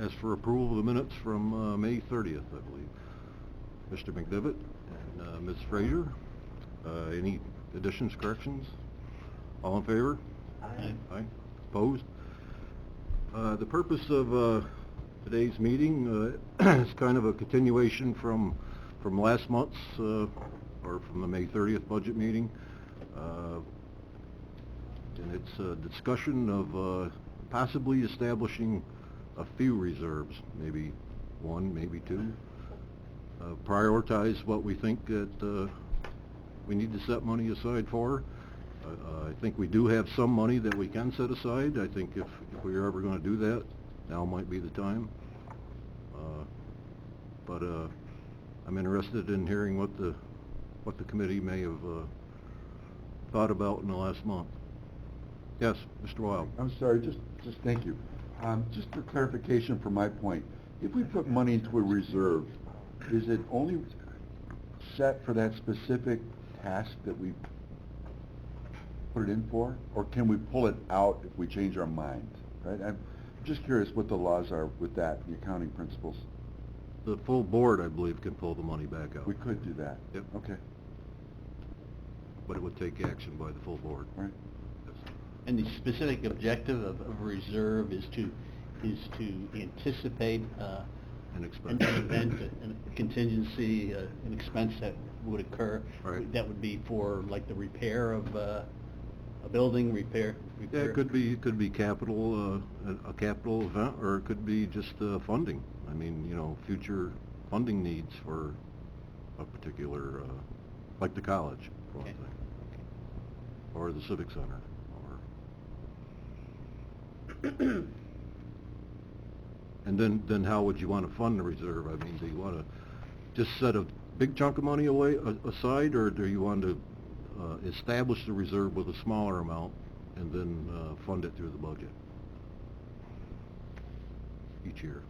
ask for approval of the minutes from May 30th, I believe. Mr. McDevitt and Ms. Frazier, any additions, corrections? All in favor? Aye. Aye. Opposed? The purpose of today's meeting is kind of a continuation from last month's, or from the May 30th budget meeting. And it's a discussion of possibly establishing a few reserves, maybe one, maybe two. Prioritize what we think that we need to set money aside for. I think we do have some money that we can set aside. I think if we're ever going to do that, now might be the time. But I'm interested in hearing what the committee may have thought about in the last month. Yes, Mr. Wild. I'm sorry, just thank you. Just for clarification from my point, if we put money into a reserve, is it only set for that specific task that we put it in for? Or can we pull it out if we change our mind, right? I'm just curious what the laws are with that, the accounting principles. The full board, I believe, can pull the money back out. We could do that? Yep. Okay, But it would take action by the full board. right. Yes. And the specific objective of a reserve is to anticipate An an expense. event, a contingency, an expense that would occur. Right. That would be for like the repair of a building, repair. Yeah, it could be capital, a capital event, or it could be just funding. I mean, you know, future funding needs for a particular, like the college, for one Okay. thing, or the civic center, or... And then how would you want to fund the reserve? I mean, do you want to just set a big chunk of money away aside, or do you want to establish the reserve with a smaller amount and then fund it through the budget each year?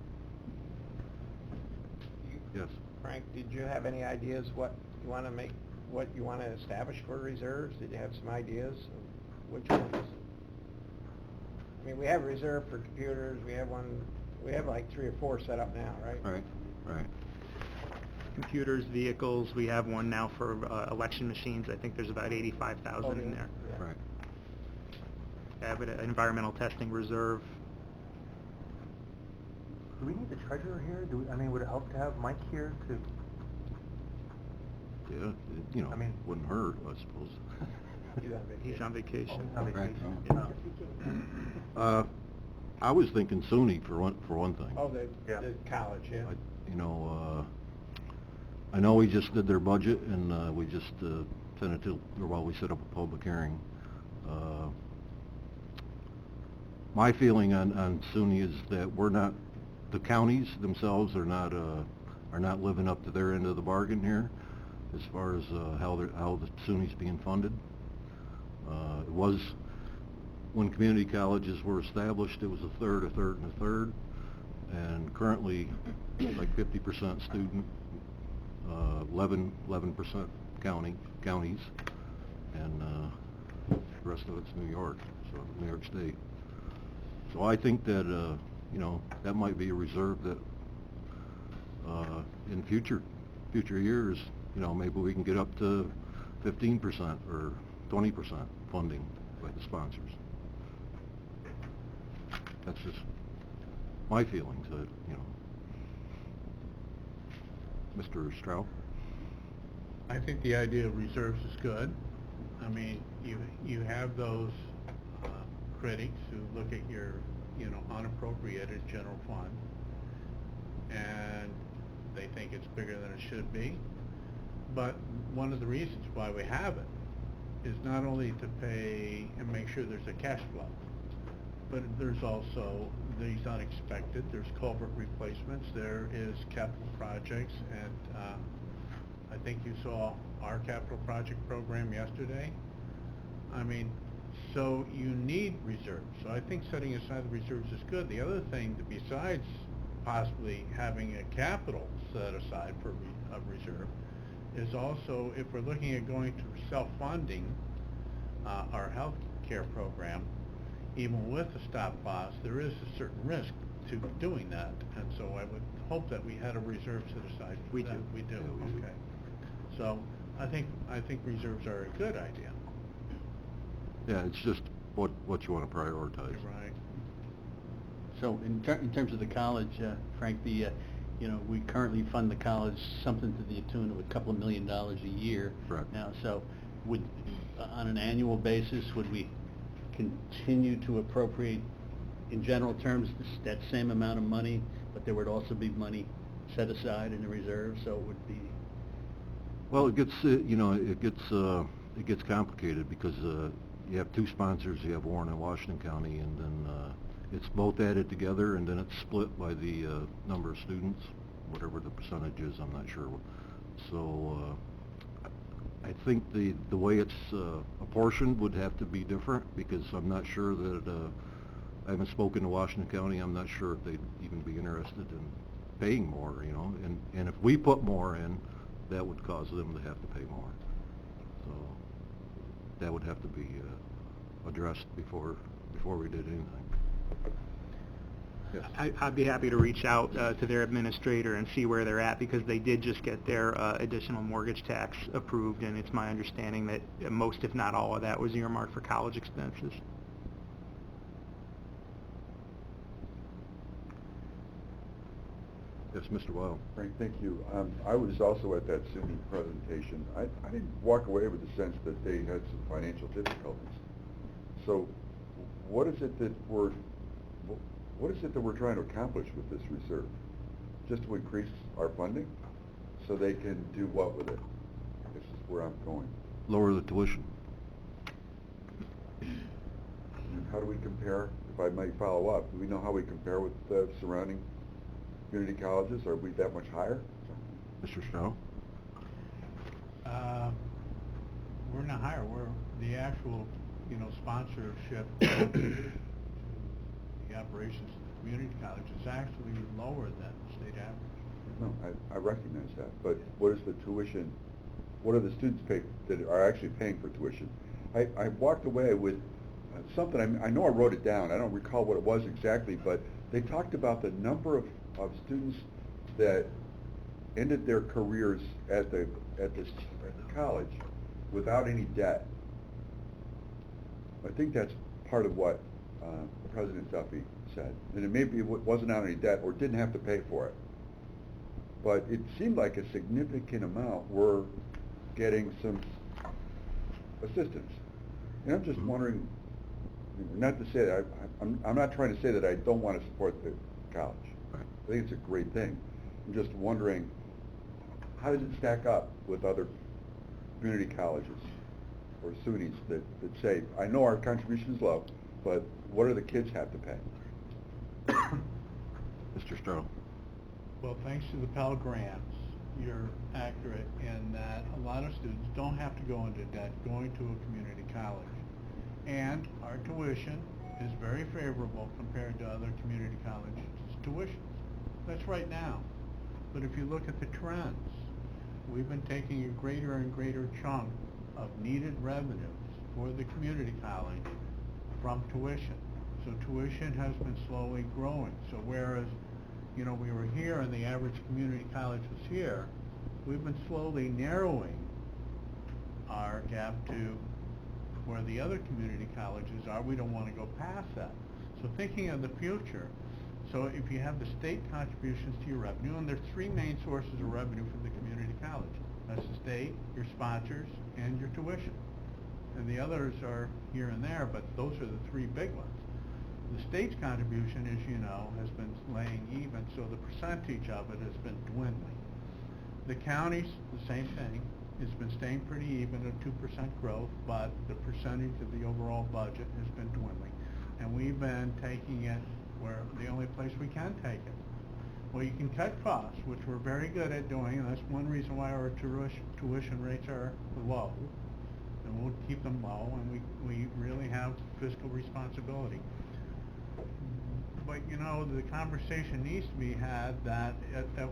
Yes. Frank, did you have any ideas what you want to establish for reserves? Did you have some ideas of which ones? I mean, we have a reserve for computers, we have like 3 or 4 set up now, right? Right. Computers, vehicles, we have one now for election machines. I think there's about 85,000 in there. Yeah. Right. I have an environmental testing reserve. Do we need the treasurer here? I mean, would it help to have Mike here to... Yeah, you know, I mean- wouldn't hurt, I suppose. He's on vacation. On Right. vacation? Yeah. I was thinking SUNY for one thing. Oh, the Yeah. college, yeah. You know, I know we just did their budget, and we just tentative, well, we set up a public hearing. My feeling on SUNY is that the counties themselves are not living up to their end of the bargain here, as far as how the SUNY's being funded. It was, when community colleges were established, it was a third, and a third, and currently, like 50% student, 11% counties, and the rest of it's New York, so New York State. So I think that, you know, that might be a reserve that, in future years, you know, maybe we can get up to 15% or 20% funding by the sponsors. That's just my feelings, you know. Mr. Strauch? I think the idea of reserves is good. I mean, you have those critics who look at your, unappropriated general fund, and they think it's bigger than it should be. But one of the reasons why we have it is not only to pay and make sure there's a cash flow, but there's also these unexpected, there's culvert replacements, there is capital projects, and I think you saw our capital project program yesterday. I mean, so you need reserves. So I think setting aside the reserves is good. The other thing, besides possibly having a capital set aside for a reserve, is also if we're looking at going to self-funding our health care program, even with the stop loss, there is a certain risk to doing that, and so I would hope that we had a reserve set aside for We that. do. We do, Yeah, we do. okay. So, I think reserves are a good idea. Yeah, it's just what you want to prioritize. You're right. So in terms of the college, Frank, we currently fund the college something to the tune of $2 million a year. Correct. Now, so on an annual basis, would we continue to appropriate, in general terms, that same amount of money, but there would also be money set aside in the reserve, so it would be... Well, it gets, it gets complicated because you have two sponsors, you have Warren and Washington County, and then it's both added together, and then it's split by the number of students, whatever the percentage is, I'm not sure. So I think the way it's apportioned would have to be different, because I'm not sure that, I haven't spoken to Washington County, I'm not sure if they'd even be interested in paying more, and if we put more in, that would cause them to have to pay more. So that would have to be addressed before we did anything. Yes. I'd be happy to reach out to their administrator and see where they're at, because they did just get their additional mortgage tax approved, and it's my understanding that most, if not all of that, was earmarked for college expenses. Yes, Mr. Weil. Frank, thank you. I was also at that SUNY presentation. I didn't walk away with the sense that they had some financial difficulties. So what is it that we're trying to accomplish with this reserve? Just to increase our funding so they can do what with it? This is where I'm going. Lower the tuition. And how do we compare, if I might follow up, do we know how we compare with the surrounding community colleges? Are we that much higher? Mr. Snow? We're not higher, we're the actual, sponsorship to the operations of the community college is actually lower than the state average. No, I recognize that, but what is the tuition, what are the students pay, that are actually paying for tuition? I walked away with something, I know I wrote it down, I don't recall what it was exactly, but they talked about the number of students that ended their careers at the college without any debt. I think that's part of what President Duffy said. And it maybe wasn't out any debt or didn't have to pay for it. But it seemed like a significant amount were getting some assistance. And I'm just wondering, not to say that, I'm not trying to say that I don't want to support the college. Right. I think it's a great thing. I'm just wondering, how does it stack up with other community colleges or SUNYs that say, I know our contribution is low, but what do the kids have to pay? Mr. Stroh? Well, thanks to the Pell Grants, you're accurate in that a lot of students don't have to go into debt going to a community college. And our tuition is very favorable compared to other community colleges' tuitions. That's right now. But if you look at the trends, we've been taking a greater and greater chunk of needed revenues for the community college from tuition. So tuition has been slowly growing. So whereas, we were here and the average community college was here, we've been slowly narrowing our gap to where the other community colleges are. We don't want to go past that. So thinking of the future, so if you have the state contributions to your revenue, and there's three main sources of revenue for the community college. That's the state, your sponsors, and your tuition. And the others are here and there, but those are the three big ones. The state's contribution, as you know, has been laying even, so the percentage of it has been dwindling. The counties, the same thing, has been staying pretty even at 2% growth, but the percentage of the overall budget has been dwindling. And we've been taking it where the only place we can take it. Well, you can cut costs, which we're very good at doing, and that's one reason why our tuition rates are low. And we'll keep them low, and we really have fiscal responsibility. But the conversation needs to be had that the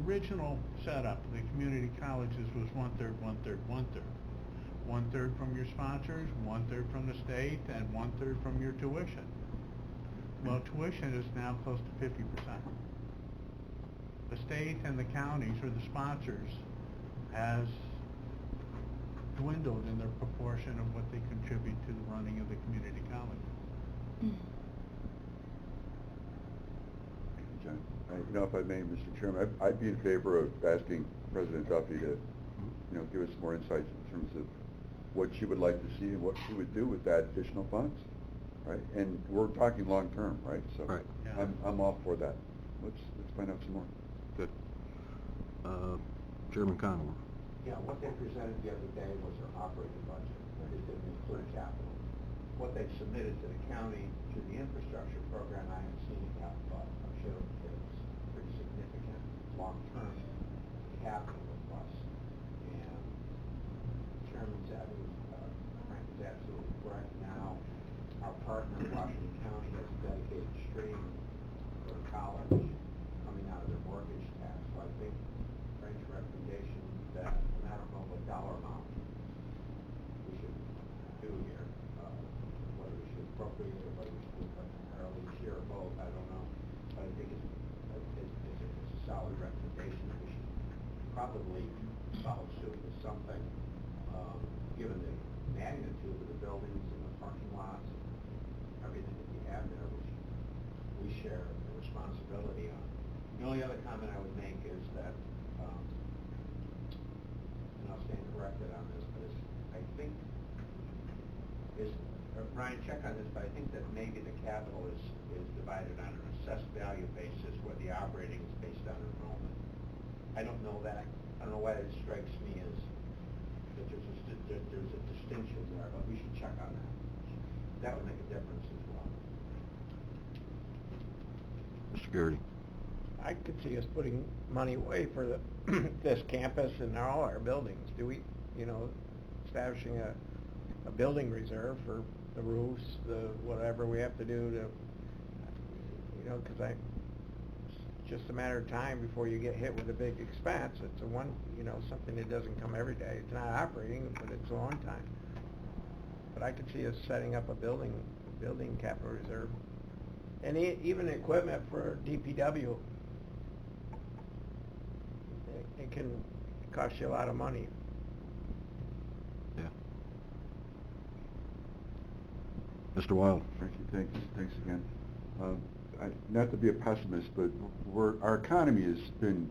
original setup, the community colleges was 1/3, 1/3, 1/3. 1/3 from your sponsors, 1/3 from the state, and 1/3 from your tuition. Well, tuition is now close to 50%. The state and the counties, or the sponsors, has dwindled in their proportion of what they contribute to the running of the community college. John, you know, if I may, Mr. Chairman, I'd be in favor of asking President Duffy to, you know, give us more insights in terms of what she would like to see and what she would do with that additional funds, right? And we're talking long-term, right? So Right. Yeah. I'm all for that. Let's find out some more. Good. Chairman Conover. Yeah, what they presented the other day was their operating budget, but it didn't include capital. What they've submitted to the county, to the infrastructure program, I haven't seen it yet, but I'm sure it's pretty significant long-term capital request. And Chairman Frank is absolutely correct. Now, our partner, Washington County, has a dedicated stream for the college coming out of their mortgage tax. So I think Frank's recommendation that, and I don't know what dollar amount we should do here, whether we should appropriate it, whether we should do it entirely share or both, I don't know. But I think it's a solid recommendation that we should probably follow suit with something, given the magnitude of the buildings and the parking lots, and everything that we have there, which we share the responsibility on. The only other comment I would make is that, and I'll stand corrected on this, but I think, Brian, check on this, but I think that maybe the capital is divided on an assessed value basis, where the operating is based on enrollment. I don't know that. I don't know why it strikes me as that there's a distinction there, but we should check on that. That would make a difference as well. Mr. Garrity. I could see us putting money away for this campus and all our buildings. Do we, establishing a building reserve for the roofs, whatever we have to do to, because it's just a matter of time before you get hit with a big expense. It's something that doesn't come every day. It's not operating, but it's a long time. But I could see us setting up a building capital reserve. And even equipment for DPW. It can cost you a lot of money. Yeah. Mr. Wild. Frankie, thanks again. Not to be a pessimist, but our economy has been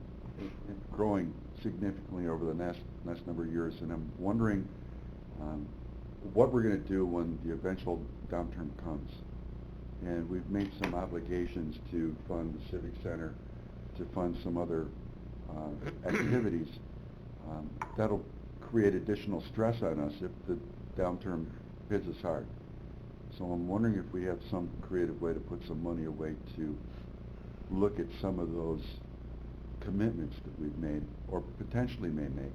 growing significantly over the last number of years, and I'm wondering what we're going to do when the eventual downturn comes. And we've made some obligations to fund the Civic Center, to fund some other activities. That'll create additional stress on us if the downturn hits us hard. So I'm wondering if we have some creative way to put some money away to look at some of those commitments that we've made, or potentially may make,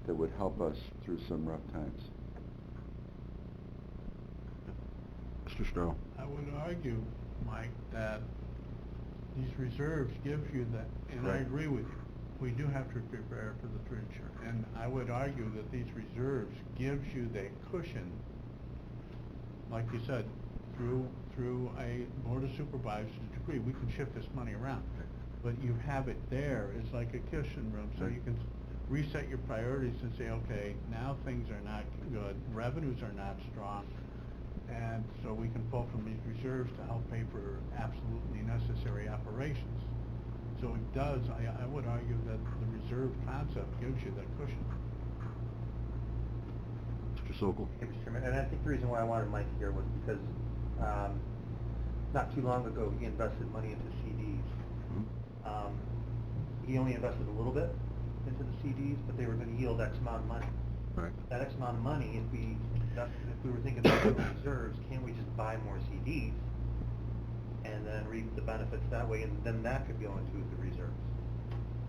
that would help us through some rough times. Mr. Stroh. I would argue, Mike, that these reserves give you that, and I Right. agree with you. We do have to prepare for the future, and I would argue that these reserves gives you the cushion, like you said, through a board of supervisors degree, we can shift this money around. But you have it there, it's like a cushion room, so Right. you can reset your priorities and say, okay, now things are not good, revenues are not strong, and so we can pull from these reserves to help pay for absolutely necessary operations. So it does, I would argue that the reserve concept gives you that cushion. Mr. Sokol. Hey, Mr. Chairman, and I think the reason why I wanted Mike here was because, not too long ago, he invested money into CDs. Mhm. He only invested a little bit into the CDs, but they were going to yield X amount of money. Right. That X amount of money, if we were thinking about doing reserves, can't we just buy more CDs and then reap the benefits that way, and then that could go into the reserves?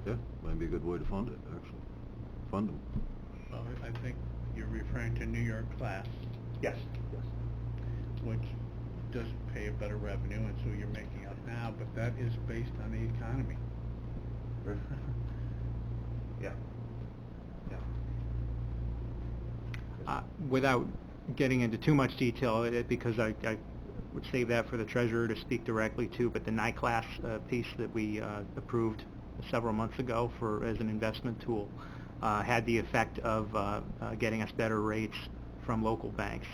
Yeah, might be a good way to fund it, actually. Fund them. Well, I think you're referring to New York Class, Yes, yes. which does pay a better revenue, and so you're making up now, but that is based on the economy. Yeah. Yeah. Without getting into too much detail, because I would save that for the treasurer to speak directly to, but the NICLAS piece that we approved several months ago as an investment tool had the effect of getting us better rates from local banks.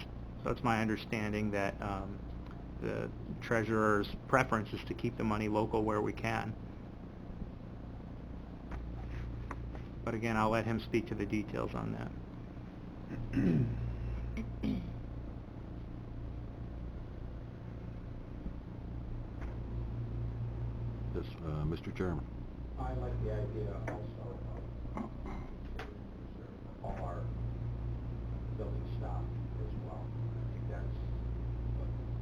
So it's my understanding that the treasurer's preference is to keep the money local where we can. But again, I'll let him speak to the details on that. Yes, Mr. Chairman. I like the idea also of all our building stock as well. I think that's,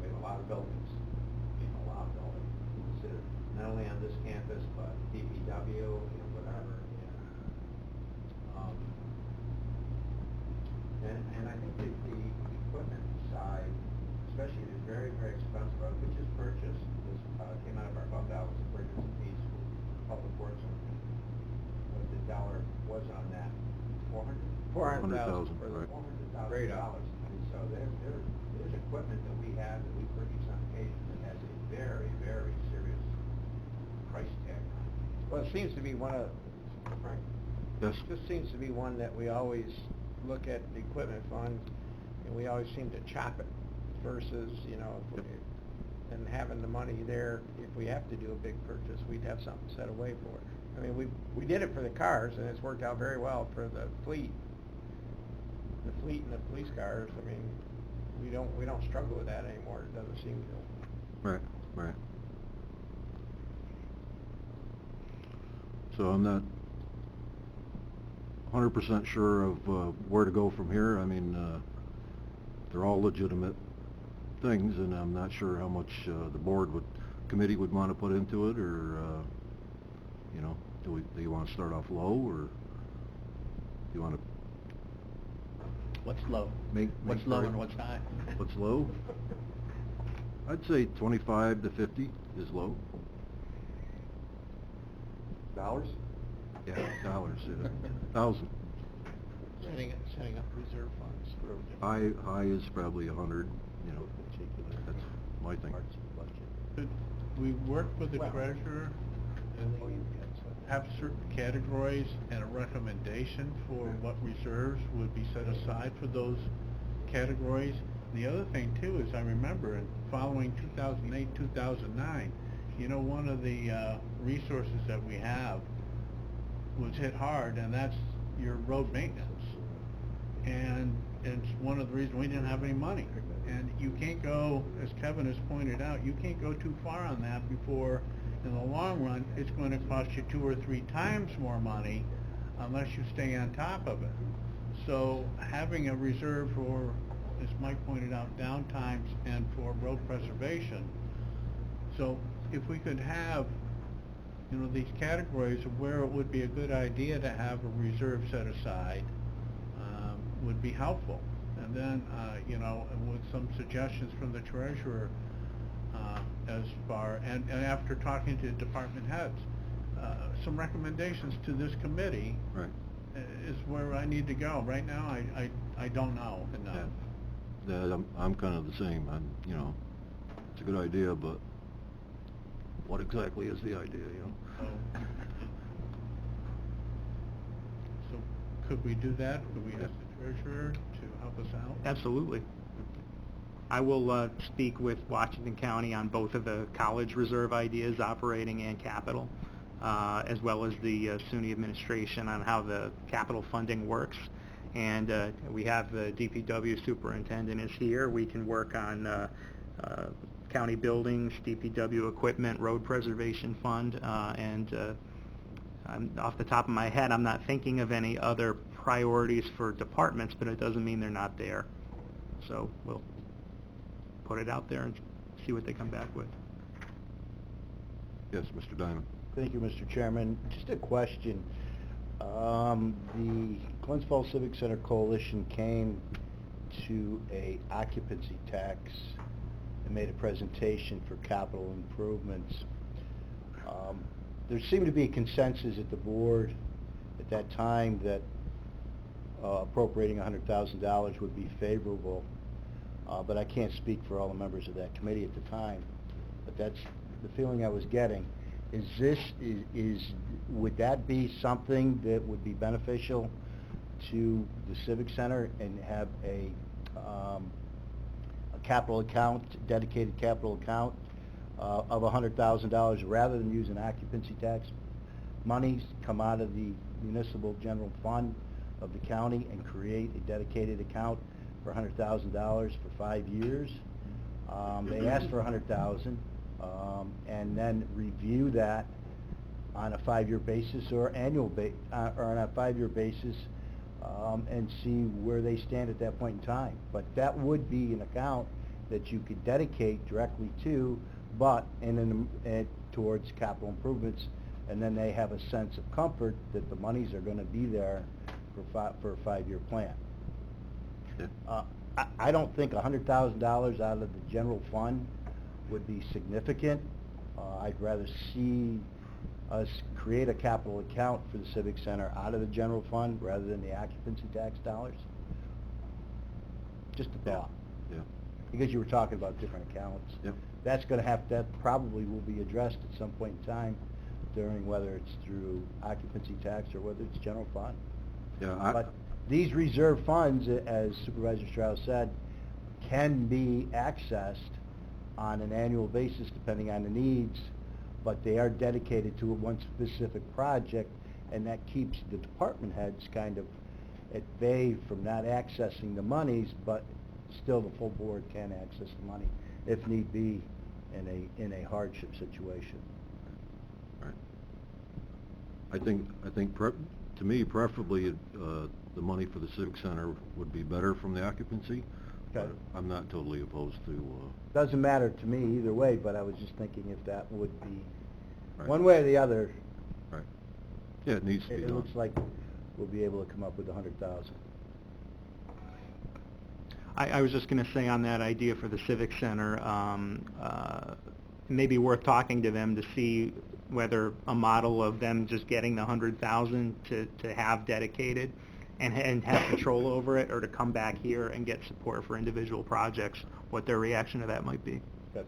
we have a lot of buildings, a lot of buildings, considered not only on this campus, but DPW, whatever. And I think the equipment side, especially if it's very, very expensive, we just purchased, this came out of our fund balance, and purchased a piece for Public Works. What the dollar was on that, 400? $400,000 for the right. Great. $400,000. And so there's equipment that we have that we purchase on occasion that has a very, very serious price tag on it. Well, it seems to be one of, Frank? Yes. This seems to be one that we always look at the equipment fund, and we always seem to chop it versus, if we, and having the money there, if we have to do a big purchase, we'd have something set away for it. I mean, we did it for the cars, and it's worked out very well for the fleet. The fleet and the police cars, I mean, we don't struggle with that anymore, it doesn't seem to. Right, right. So I'm not 100% sure of where to go from here. I mean, they're all legitimate things, and I'm not sure how much the committee would want to put into it, or, do you want to start off low, or do you want to What's low? make... What's low and what's high? What's low? I'd say 25 to 50 is low. Dollars? Yeah, dollars, yeah. 1,000. Setting up reserve funds for. High is probably 100, that's my thing. Could we work with the Well- treasurer and have certain categories and a recommendation for what reserves would be set aside for those categories? And the other thing too is I remember in following 2008, 2009, one of the resources that we have was hit hard, and that's your road maintenance. And it's one of the reasons we didn't have any money. And you can't go, as Kevin has pointed out, you can't go too far on that before, in the long run, it's going to cost you 2 or 3 times more money unless you stay on top of it. So having a reserve for, as Mike pointed out, downtimes and for road preservation. So if we could have, these categories of where it would be a good idea to have a reserve set aside, would be helpful. And then, with some suggestions from the treasurer, as far, and after talking to department heads, some recommendations to this committee. Right. Is where I need to go. Right now, I don't know enough. Yeah, I'm kind of the same. It's a good idea, but what exactly is the idea, So could we do that? Could we ask the treasurer to help us out? Absolutely. I will speak with Washington County on both of the college reserve ideas, operating and capital, as well as the SUNY administration on how the capital funding works. And we have the DPW superintendent is here. We can work on county buildings, DPW equipment, road preservation fund, and off the top of my head, I'm not thinking of any other priorities for departments, but it doesn't mean they're not there. So we'll put it out there and see what they come back with. Yes, Mr. Diamond. Thank you, Mr. Chairman. Just a question. The Glennsville Civic Center Coalition came to a occupancy tax and made a presentation for capital improvements. There seemed to be a consensus at the board at that time that appropriating $100,000 would be favorable. but I can't speak for all the members of that committee at the time. But that's the feeling I was getting. Would that be something that would be beneficial to the Civic Center and have a capital account, dedicated capital account of $100,000 rather than using occupancy tax monies come out of the municipal general fund of the county and create a dedicated account for $100,000 for 5 years? They asked for $100,000, and then review that on a 5-year basis or or on a 5-year basis, and see where they stand at that point in time. But that would be an account that you could dedicate directly to, but towards capital improvements, and then they have a sense of comfort that the monies are going to be there for a 5-year plan. Yeah. I don't think $100,000 out of the general fund would be significant. I'd rather see us create a capital account for the Civic Center out of the general fund rather than the occupancy tax dollars. Just a thought. Yeah. Because you were talking about different accounts. Yep. That probably will be addressed at some point in time during whether it's through occupancy tax or whether it's general fund. Yeah, But these reserve funds, as Supervisor Strauss said, can be accessed on an annual basis depending on the needs, but they are dedicated to one specific project, and that keeps the department heads kind of at bay from not accessing the monies, but still the full board can access the money if need be in a hardship situation. Right. I think to me, preferably, the money for the Civic Center would be better from the occupancy. Okay. But I'm not totally opposed to, Doesn't matter to me either way, but I was just thinking if that would be, Right. one way or the other, right. Yeah, it needs to be it done. looks like we'll be able to come up with 100,000. I was just going to say on that idea for the Civic Center, it may be worth talking to them to see whether a model of them just getting the 100,000 to have dedicated and have control over it, or to come back here and get support for individual projects, what their reaction to that might be. Good.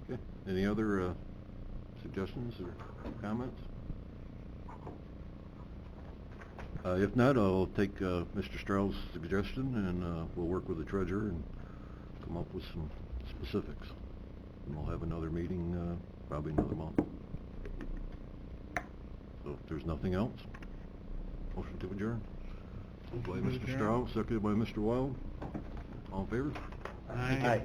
Okay. Any other suggestions or comments? If not, I'll take Mr. Strauss' suggestion, and we'll work with the treasurer and come up with some specifics. And we'll have another meeting probably another month. So if there's nothing else, motion to adjourn. Moved by Motion to Mr. adjourn. Strauss, seconded by Mr. Wild. All in favor? Aye. Aye.